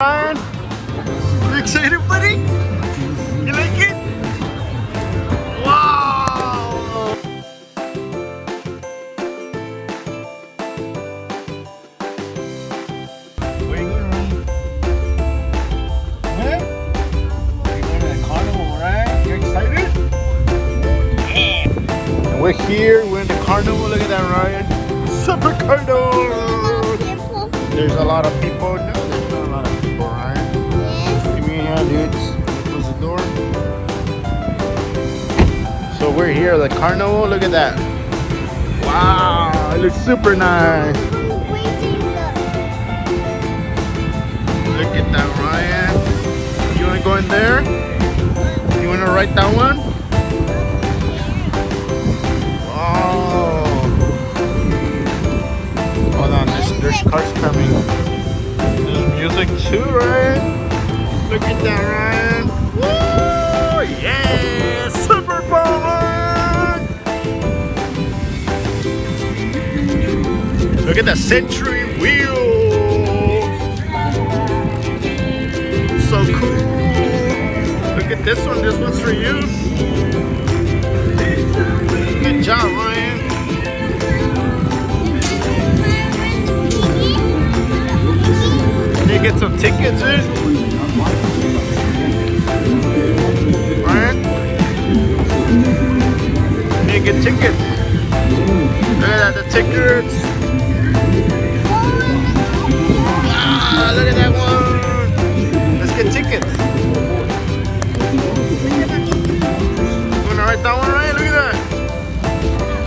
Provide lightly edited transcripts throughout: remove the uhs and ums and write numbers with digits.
Ryan, you excited, buddy? You like it? Wow! Where you going, Ryan? Where? You're going to the carnival, right? You excited? Yeah! We're here, we're in the carnival. Look at that, Ryan. Super carnival! There's a lot of people. No, there's not a lot of people, Ryan. Give me a hand, dudes. Close the door. So we're here at the carnival. Look at that. Wow, it looks super nice. Look at that, Ryan. You want to go in there? You want to ride that one? Wow. Hold on, there's cars coming. There's music too, Ryan. Look at that, Ryan. Woo! Yeah! Super fun! Look at the century wheel. So cool. Look at this one. This one's for you. Good job, Ryan. You get some tickets, eh? Ryan? You get tickets. Look at that, the tickets. Ah, look at that one. Let's get tickets. You wanna write that one, Ryan? Look at that.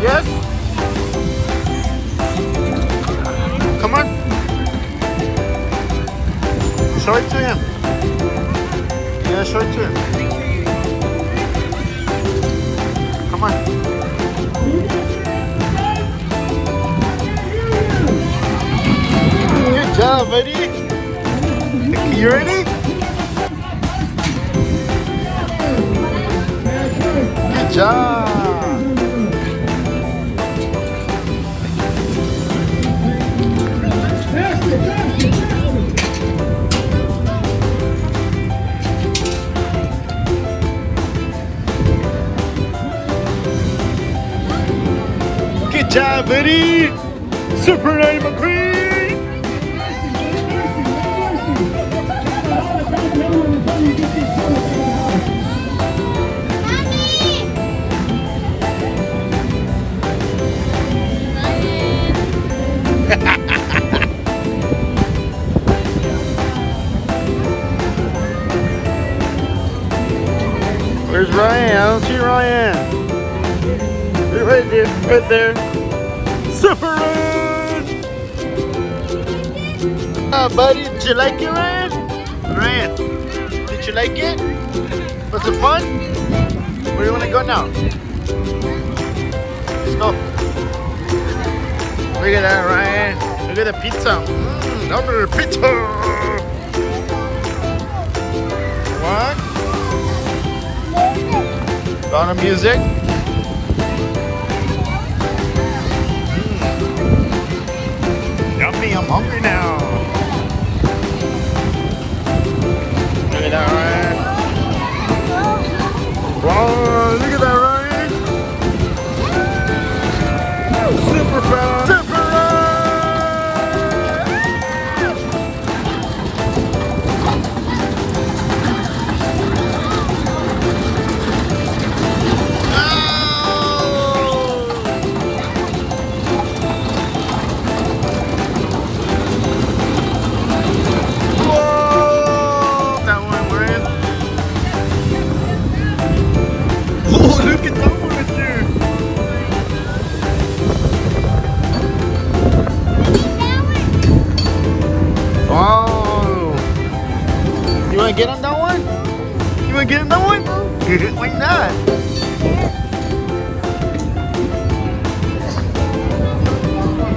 Yes? Come on. Show it to him. Yeah, show it to him. Come on. Good job, buddy. You ready? Good job. Good job, buddy! SUPERRYAN McQueen! Where's Ryan? I don't see Ryan. Right there, right there. SUPERRYAN! Buddy, did you like it, Ryan? Ryan, did you like it? Was it fun? Where do you want to go now? Let's go. Look at that, Ryan. Look at the pizza. Number pizza. What? Found the music? Yummy, I'm hungry now. Look at that, Ryan. Wow, look at that, Ryan. Super fun. Super fun. Get on that one? You want to get on that one? Why not?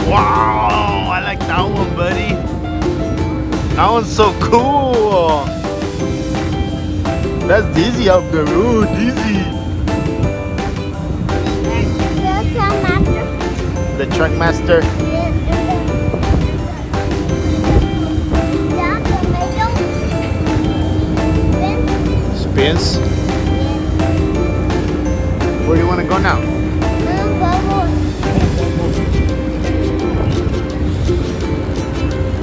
Wow, I like that one, buddy. That one's so cool. That's Dizzy up there. Ooh, Dizzy. The truck master. is. Where do you want to go now?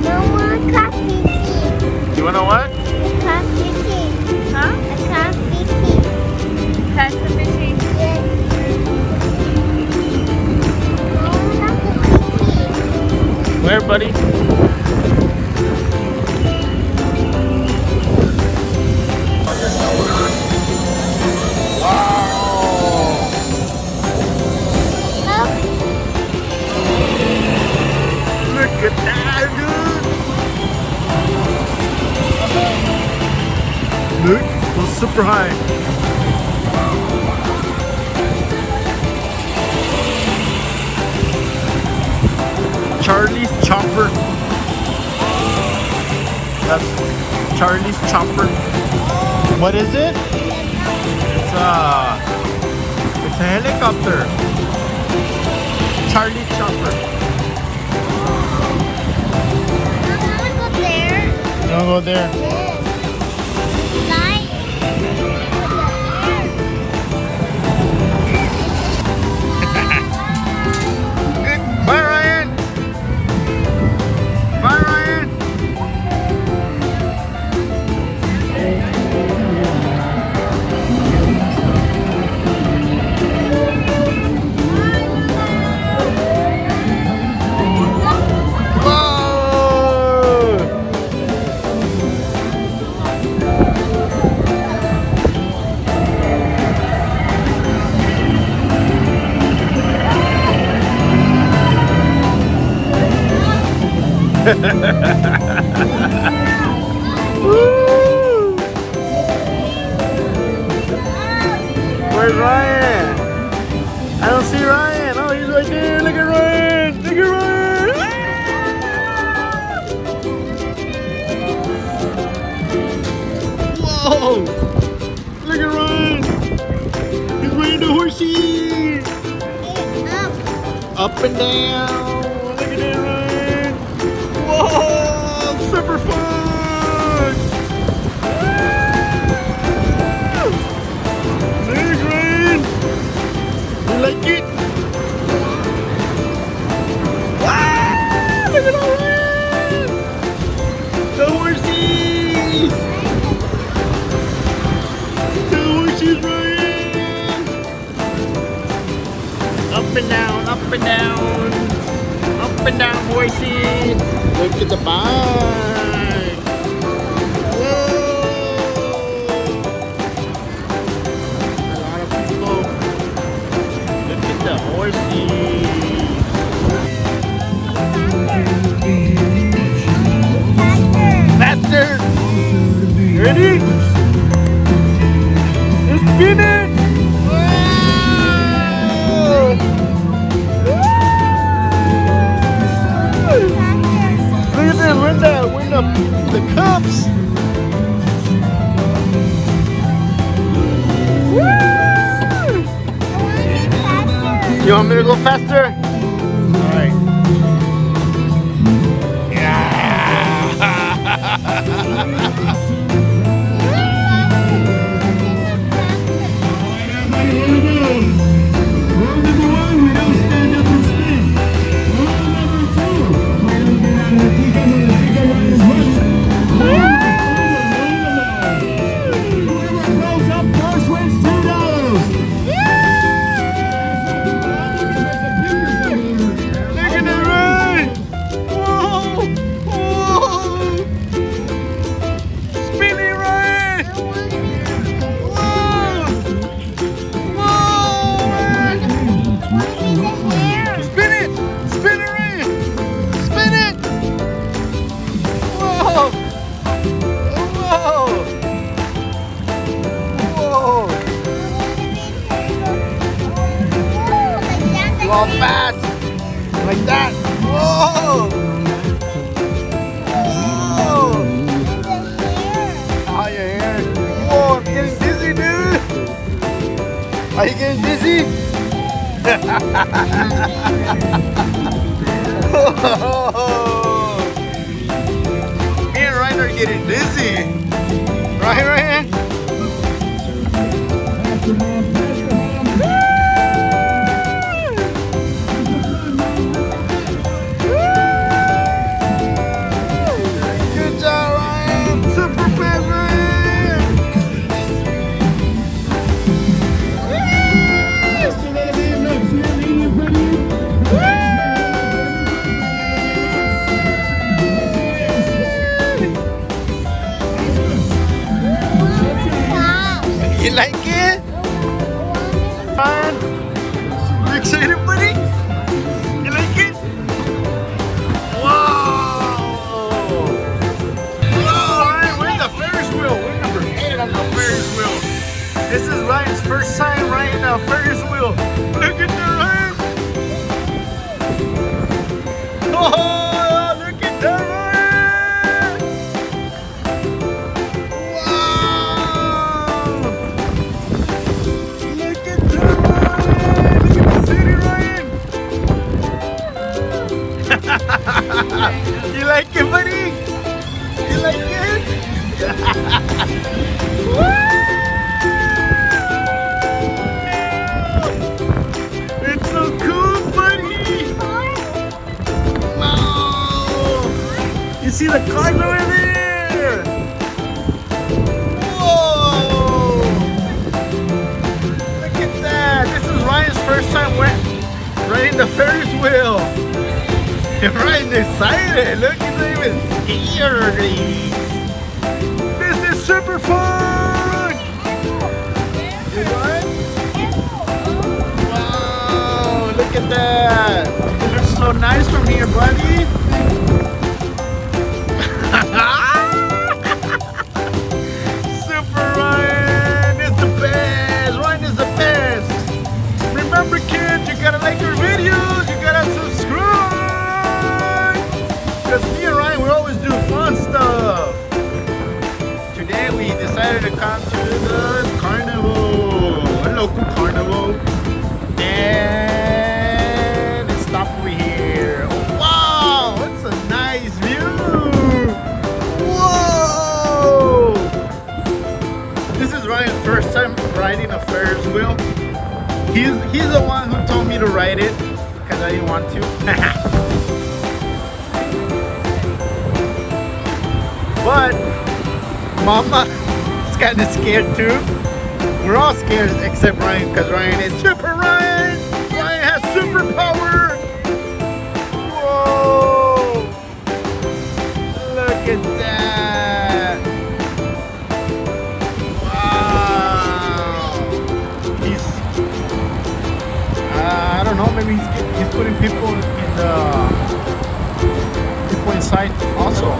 No more coffee tea. You want to what? Coffee tea. Huh? A coffee tea. That's the fishing. Yes. No more coffee tea. Where, buddy? Look at that, dude! Look, it goes super high. Charlie's Chopper. That's Charlie's Chopper. What is it? It's a helicopter. Charlie Chopper. I want to go there. You wanna go there? Yes. Bye, Ryan. Bye, Ryan. Woo! Where's Ryan? I don't see Ryan. Oh, he's right there. Look at Ryan. Look at Ryan. Whoa! Look at Ryan. He's riding the horsey. Up and down. Look at that, Ryan. Whoa! Super fun! There's Ryan. You like it? Wow! Look at that, Ryan. The horsies. The horses, Ryan. Up and down, up and down. Up and down, horsey. Look at the bike. Whoa. A lot of people. Look at the horsey. Faster. Ready? Let's spin it. Look at this, we're in the cups. Woo! You want me to go faster? Alright. Go fast, like that. Whoa! Whoa! Oh, your hair. Whoa, I'm getting dizzy, dude. Are you getting dizzy? Me and Ryan are getting dizzy. Right, Ryan? Good job, Ryan. Super favorite. You like it? Ryan, you excited, buddy? You like it? Whoa! Whoa, Ryan, we're in the Ferris wheel. We're number 8 on the Ferris wheel. This is Ryan's first time riding a Ferris wheel. Look at that, Ryan! Oh, look at that, Ryan! Wow! Look at that, Ryan! Look at the city, Ryan! You like it, buddy? You like it? It's so cool, buddy! Wow! You see the cars over there? Whoa! Look at that! This is Ryan's first time riding the Ferris wheel. And Ryan's excited. Look, he's not even scared. This is super fun! You what? Wow! Look at that! It looks so nice from here, buddy. Super Ryan is the best. Ryan is the best. Remember, kids, you gotta like our videos. You gotta subscribe. Because me and Ryan, we always do fun stuff. Today we decided to come to the Carnival, a local carnival. And let's stop over here. Wow, it's a nice view. Whoa! This is Ryan's first time riding a Ferris wheel. He's the one who told me to ride it because I didn't want to. But Mama is kind of scared too. We're all scared except Ryan because Ryan is Super Ryan. Ryan has superpower. Whoa! Look at that. Wow. He's I don't know. Maybe he's putting people inside also.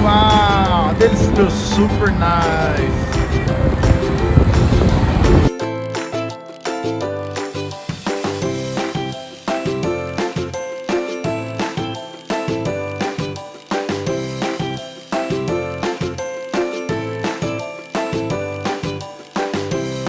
Wow, this looks super nice.